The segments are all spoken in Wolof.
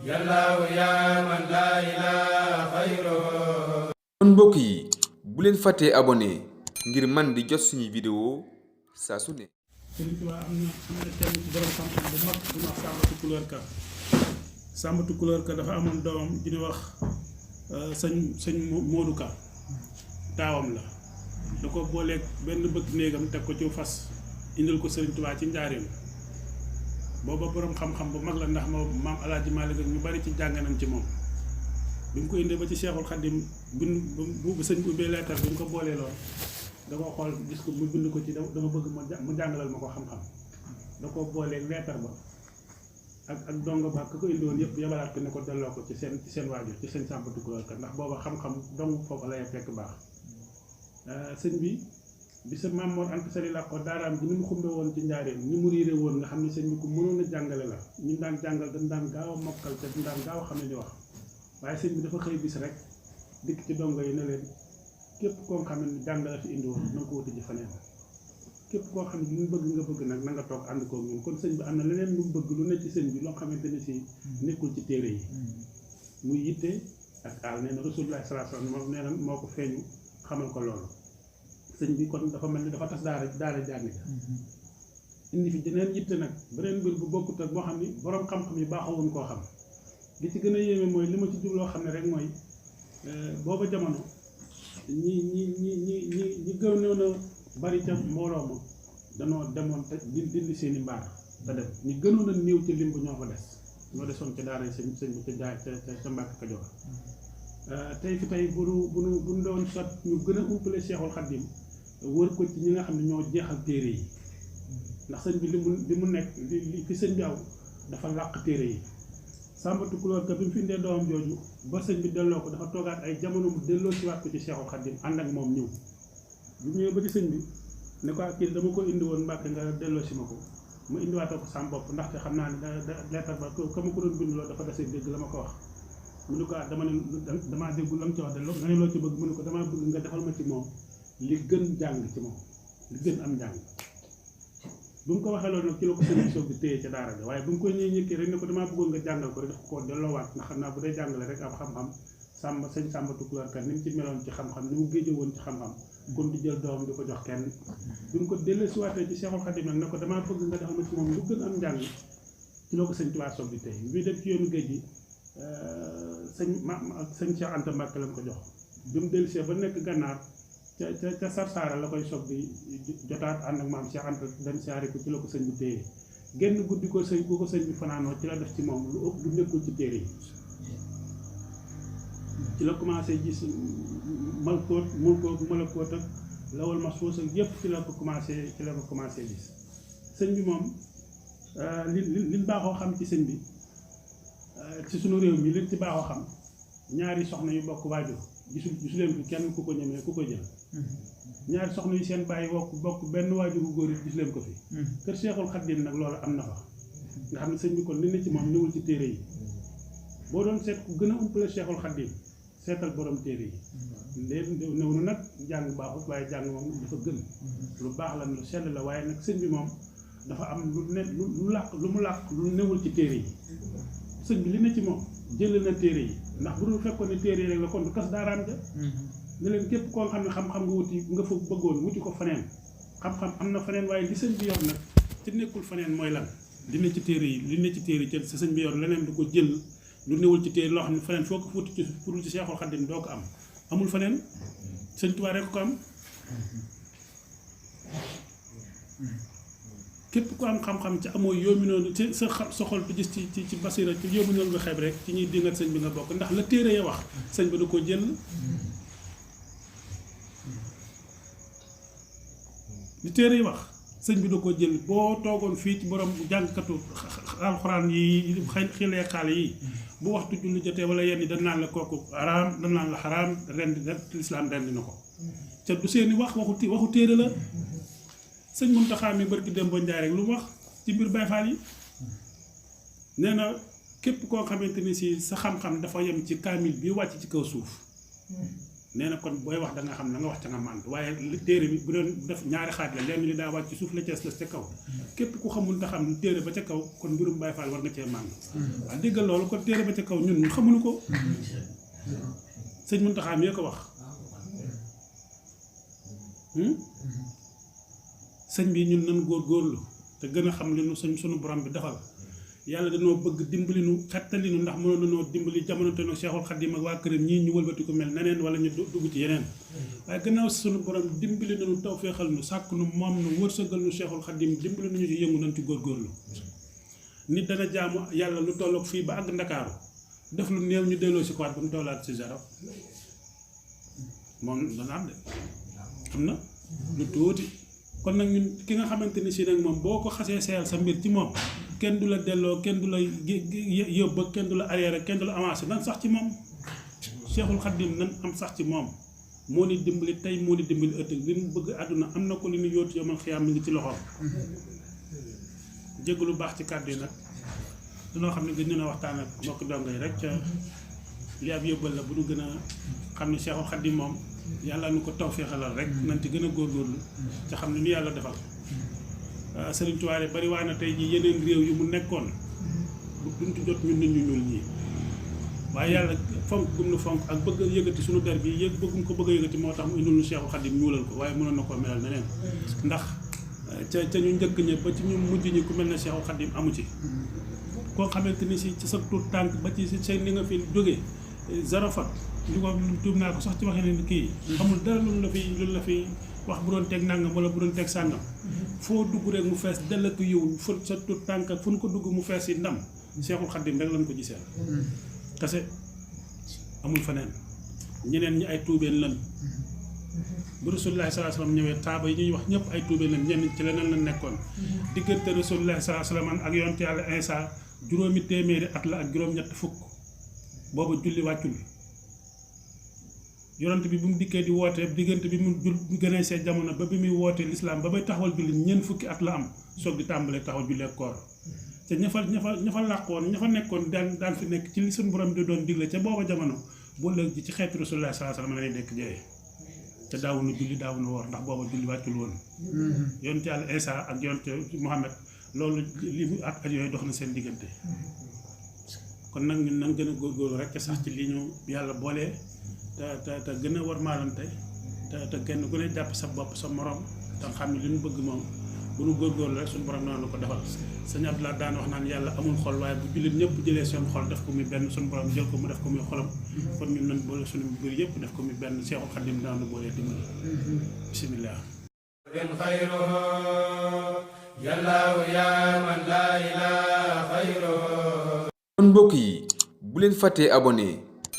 yallaahu yaa man laa ilaaha xayruhu. kon mbokk yi bu leen fàttee abonné ngir man di jot suñuy vidéo saa su ne. Sëriñ Tuubaa am na kenn ci borom xam-xam bu mag bu ñu wax Sàmbatu Kulóor Ka. Sàmbatu Kulóor Ka dafa amoon doomam di ñu wax sëñ Moodu Ka taawam la da ko booleeg benn bëgg néegam teg ko ci fas indil ko Sëriñ Tuubaa ci njaareem booba borom xam-xam bu mag la ndax maam Alaaji Maalik ak ñu bari ci jàng nañ ci moom bi mu ko indee ba ci Seexul Xadim bu sëñ bi ubbee leetar bi ñu ko boolee lool da ko xool gis ko mu bind ko ci dama bëgg mu jàngalal ma ko xam-xam da ko boolee leetar ba ak dongo ba ka ko indi woon yëpp yabalaat ko ne ko delloo ko ci seen waajur ci sëñ Sàmbatu Kulóor Ka ndax booba xam-xam dong foofu lay fekk baax sëñ bi sa Maam Mor Anta Sali la ko daaraam bi ni mu xumbe woon ci njaareem ni mu riire woon nga xam ne sëñ bi ku mënoon a jàngale la ñu daan jàngal dañ daan gaaw a mokkal te dañ daan gaaw a xam ne di wax waaye sëñ bi dafa xëy bis rek dikk ci dongo yi ne leen képp koo xam ne jàngale fi indi woon na nga ko wuti ji faneen képp koo xam ne lu mu bëgg nga bëgg nag na nga toog ànd koog ñun kon sëñ bi am na leneen lu mu bëgg lu ne ci sëñ bi loo xamante ne si nekkul ci téere yi muy yitte ak aal nee na Rasulullah sallallahu alayhi wasallam nee na moo ko feeñu xamal ko loolu sëñ bi kon dafa mel ni dafa tas daara jàng indi fi jeneen yitte nag beneen mbir bu bokkut ak boo xam ni borom xam-xam yi baaxoowuñ koo xam li ci gën a yéeme mooy li ma ci jubloo xam ne rek mooy booba jamono ñi gënoon a bari ca mbooloo ma danoo demoon te dindi seen i mbaar te dem ñi gënoon a néew ci limb ñoo fa des ñoo desoon ca daara sëñ bi ca jaay ca Mbàkke Kajoor tey fi tey bu nu doon sot ñu gën a umpale Seexul Xaddim wër ko ci ñi nga xam ne ñoo jeexal téere yi ndax sëñ bi li mu nekk li fi sëñ bi aw dafa làq téere yi Sàmbatu Kulóor Ka bi mu fi indee doomam jooju ba sëñ bi delloo ko dafa toogaat ay jamono mu delloo si waat ko ci Seexul Xaddim ànd ak moom ñëw bu ñëwee ba ci sëñ bi ne ko kii dama ko indi woon Mbàkke nga delloo si ma ko mu indiwaatoo ko sam bopp ndaxte xam naa ne leetar ba ka ma ko doon bind loolu dafa desee dégg la ma ko wax mu ne ko damaa déggu la mu ci wax de nga ne loo ci bëgg mu ne ko damaa bëgg nga defal ma ci moom li gën jàng ci moom li gën am njàng bu mu ko waxee loolu nag ci la ko sëñ bi soog di téye ca daara ja waaye bu mu koy ñëkkee rek ne ko damaa bëggoon nga jàngal ko rek daf ko delloowaat ndax xam naa bu dee jàngale rek am xam-xam sëñ Sàmbatu Kulóor Ka ni mu ci meloon ci xam-xam ni mu géeje woon ci xam-xam kon di jël doomam di ko jox kenn bi mu ko delloosiwaatee ci Seexul Xadim nag ne ko damaa bëgg nga defal ma ci moom lu gën am njàng ci la ko sëñ Tuubaa soog di téye bi dem ci yoonu géej gi sëñ Cheikh Anta Mbàkke la ko jox bi mu dellusee ba nekk gànnaar ca Sarsara la koy soog di jotaat ànd ak maam Cheikh Anta dem siyaare ko ci la ko sëñ bi téye genn guddi ko sëñ bi fanaanoo ci la def ci moom lu ëpp lu nekkul ci téere yi ci la commencé gis malakoot ak lawal ma suus ak yëpp ci la ko commencé gis sëñ bi moom li baaxoo xam ci sëñ bi ci sunu réew mi liñ ci baaxoo xam ñaari soxna yu bokk waajur gisu leen fi kenn ku ko ñemee ku ko jël ñaari soxna yu seen bàyyi bokk benn waajur bu góor yi gisu leen ko fi kër Seexul Xaddim nag loolu am na fa nga xam ne sëñ bi kon li ne ci moom ñëwul ci téere yi boo doon seet ku gën a umpale Seexul Xaddim seetal borom téere yi léegi néew na nag jàng baaxut waaye jàng moom dafa gën lu baax la lu sell la waaye nag sëñ bi moom dafa am lu mu làq lu newul ci téere yi sëñ bi li ne ci moom jël na téere yi ndax bu dul fekkoon ne téere yi rek la kon du tas daaraam ja ne leen képp koo xam ne xam-xam nga wuti nga fa bëggoon wuti ko faneen xam-xam am na faneen waaye li sëñ bi yor nag ci nekkul faneen mooy lan li ne ci téere yi li ne ci téere yi te sa sëñ bi yor leneen du ko jël lu newul ci téere loo xam ne faneen foo ko fuuti ci furul ci Seexul Xaddim doo ko am amul faneen sëñ Tuubaa rek ko am képp ku am xam-xam ci amoo yoomi noonu ci sa xol bi gis ci basira ci yoomi noonu nga xeeb rek ci ñuy dingat sëñ bi nga bokk ndax la téere ya wax sëñ bi da ko jël li téere yi wax sëñ bi da ko jël boo toogoon fii ci borom jàngkatu alxuraan yi xilee xaale yi bu waxtu julli jotee wala yenn yi dañ naan la kooku araam dañ naan la xaraam rendi lislaam rendi na ko ca du seeni wax waxu téere la sëñ Muntaxa mi barki dem ba Njaay rek lu mu wax ci mbir Baay Faal yi nee na képp koo xamante ni si sa xam-xam dafa yem ci kaamil bi wàcc ci kaw suuf nee na kon booy wax da nga xam na nga wax ca nga mànd waaye téere bi bu doon def ñaari xaaj la lenn li daa wàcc ci suuf la cees la ca kaw képp ku xamul te xam téere ba ca kaw kon mbirum Baay Faal war nga cee mànd waaw déggal loolu kon téere ba ca kaw ñun xamuñu ko sëñ Muntaxa mi ko wax sëñ bi ñun nan góorgóorlu te gën a xam li nu sunu borom bi defal yàlla dañoo bëgg dimbali nu xettali nu ndax mënoon nañoo dimbali jamono te nag Cheikhul Khadim ak waa këram ñii ñu wëlbati ko mel neneen wala ñu dugg ci yeneen waaye gannaaw sunu borom dimbali nañu tawféexal nu sàkk nu moom nu wërsëgal nu Cheikhul Khadim dimbali nañu ci yëngu nañ ci góorgóorlu nit dana jaamu yàlla lu tolloog fii ba àgg Ndakaaru def lu néew ñu delloo si ko waat ba mu tollaat si zéro moom dana am de am na lu tuuti kon nag ñun ki nga xamante ni si nag moom boo ko xasee seyal sa mbir ci moom kenn du la delloo kenn du la yóbbu kenn du la arrière kenn du la avancé nan sax ci moom Cheikhul Khadim nan am sax ci moom moo ni dimbali tey moo ni dimbali ëllëg li mu bëgg àdduna am na ko li ñu yóotu yomal xiyaam mi ngi ci loxoom jégg lu baax ci kàddu yi nag danoo xam ne gën a waxtaan ak mbokk dongo yi rek ca li ab yóbbal la bu ñu gën a xam ne Cheikhul Khadim moom yàlla nu ko tawféexalal rek nañ ci gën a góorgóorlu ca xam ne nu yàlla defal Sëriñ Tuubaa bari waa na tey jii yeneen réew yu mu nekkoon duñ ci jot ñun nit ñu ñuul ñii waaye yàlla fonk gum nu fonk ak bëgg a yëgati suñu der bi bëggum ko bëgg a yëgati moo tax mu indil nu Cheikhul Khadim ñuulal ko waaye mënoon na koo melal neneen ndax ca ñu njëkk ña ba ci ñu mujj ñi ku mel ne Cheikhul Khadim amu ci koo xamante ni si ci sa tuut tànk ba ci sa ni nga fi jógee zarafat li ko tuub naa ko sax ci waxee ne kii xamul dara lu la fi wax bu doon teg nangam wala bu doon teg sàngam foo dugg rek mu fees dell ak yiw fu sa tuut tànk fu ñu ko dugg mu fees yi ndam Cheikhul Khadim rek lañ ko gisee kase amul feneen ñeneen ñi ay tuubeen lan bu Rasulullah sallallahu alayhi wasallam ñëwee taaba yi ñuy wax ñëpp ay tuubeen lan ñenn ci leneen lañ nekkoon diggante Rasulullah sallallahu alayhi wasallam ak yonte yàlla Isa juróomi téeméeri at la ak juróom-ñett fukk booba julli wàccul yonent bi bu mu dikkee di wootee diggante bi mu gënee see jamono ba bi muy wootee lislaam ba bay taxawal julli ñeent fukki at la am soog di tàmbalee taxaw julli ak koor te ña fa làqoon ña fa nekkoon daan fi nekk ci li suñu borom di doon digle ca booba jamono bu lëg ji ci xeetu Rasulullah sallallahu alayhi wasallam lay nekk jëyee te daawunu julli daawunu woor ndax booba julli wàccul woon yonent yàlla Isa ak yonent Muhammad loolu li mu at yooyu dox na seen diggante kon nag ñun nan gën a góorgóorlu rek sax ci li ñu yàlla boole te gën a war maalante te kenn ku ne jàpp sa bopp sa morom te xam ne li ñu bëgg moom bu nu góorgóorlu rek suñu borom noonu ko defal sëñ Abdoulaye daan wax naan yàlla amul xol waaye bu jullit ñëpp jëlee seen xol def ko muy benn suñu borom jël ko mu def ko muy xolam kon ñun nan boole suñu mbir yëpp def ko muy benn Cheikhul Khadim daan na boolee dimbali bismillah kon mbokk yi bu leen fàttee abonné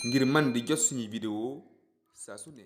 ngir man di jot suñuy vidéo saa su ne